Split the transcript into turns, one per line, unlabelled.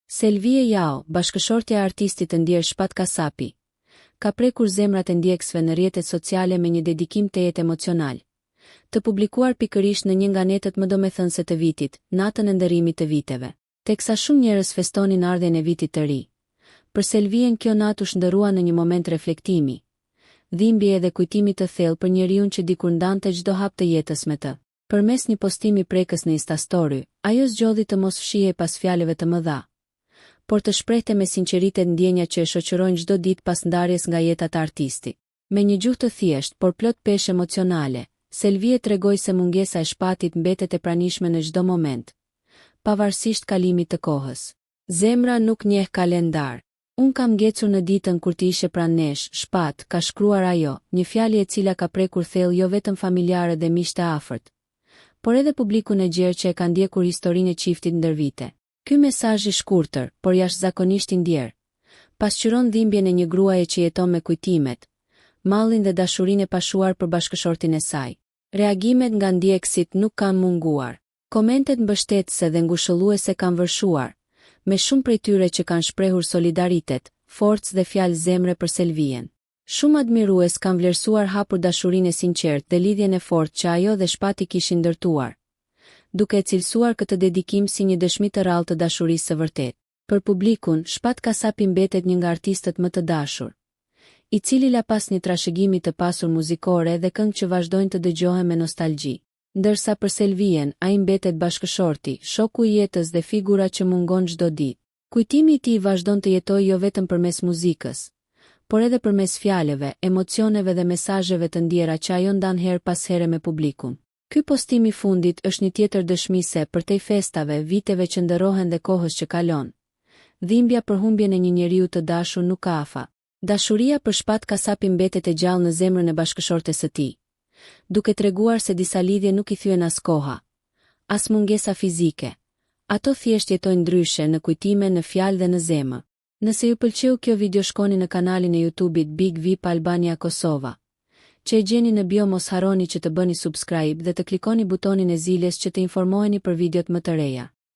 Selvie Jao, bashkëshortja e artistit të ndjer Shpat Kasapi, ka prekur zemrat e ndjekësve në rrjetet sociale me një dedikim të jetë emocional, të publikuar pikërisht në një nga netët më domethënëse të vitit, natën e ndërimit të viteve. Teksa shumë njerëz festonin ardhen e vitit të ri, për Selvien kjo natë u shndërrua në një moment reflektimi, dhimbje dhe kujtimi të thellë për njeriun që dikur ndante çdo hap të jetës me të. Përmes një postimi prekës në Instastory, ajo zgjodhi të mos fshihej pas fjalëve të mëdha, por të shprehte me sinqeritet ndjenjat që e shoqërojnë çdo ditë pas ndarjes nga jeta e artistit. Me një gjuhë të thjeshtë, por plot peshë emocionale, Selvie tregoi se mungesa e Shpatit mbetet e pranishme në çdo moment, pavarësisht kalimit të kohës. Zemra nuk njeh kalendar. Unë kam ngecur në ditën kur ti ishe pranë nesh, Shpat, ka shkruar ajo, një fjalë e cila ka prekur thellë jo vetëm familjarët dhe miqtë e afërt, por edhe publikun e gjerë që e ka ndjekur historinë e çiftit ndër vite. Ky mesazh i shkurtër, por jashtëzakonisht i ndjer, pasqyron dhimbjen e një gruaje që jeton me kujtimet, mallin dhe dashurinë e pashuar për bashkëshortin e saj. Reagimet nga ndjekësit nuk kanë munguar. Komentet mbështetëse dhe ngushëlluese kanë vërshuar, me shumë prej tyre që kanë shprehur solidaritet, forcë dhe fjalë zemre për Selvien. Shumë admirues kanë vlerësuar hapur dashurinë e sinqertë dhe lidhjen e fortë që ajo dhe Shpati kishin ndërtuar, duke e cilësuar këtë dedikim si një dëshmi të rrallë të dashurisë së vërtetë. Për publikun, Shpat Kasapi mbetet një nga artistët më të dashur, i cili la pas një trashëgimi të pasur muzikore dhe këngë që vazhdojnë të dëgjohen me nostalgji. Ndërsa për Selvien, ai mbetet bashkëshorti, shoku i jetës dhe figura që mungon çdo ditë. Kujtimi i tij vazhdon të jetojë jo vetëm përmes muzikës, por edhe përmes fjalëve, emocioneve dhe mesazheve të ndjera që ajo ndan her pas here me publikun. Ky postim i fundit është një tjetër dëshmi se përtej festave, viteve që ndërrohen dhe kohës që kalon, dhimbja për humbjen e një njeriu të dashur nuk ka afa. Dashuria për Shpat Kasapi mbetet e gjallë në zemrën e bashkëshortes së tij, duke treguar se disa lidhje nuk i thyen as koha, as mungesa fizike. Ato thjesht jetojnë ndryshe në kujtime, në fjalë dhe në zemër. Nëse ju pëlqeu kjo video, shkoni në kanalin e YouTube-it Big VIP Albania Kosova, që e gjeni në bio. Mos harroni që të bëni subscribe dhe të klikoni butonin e ziljes që të informoheni për videot më të reja.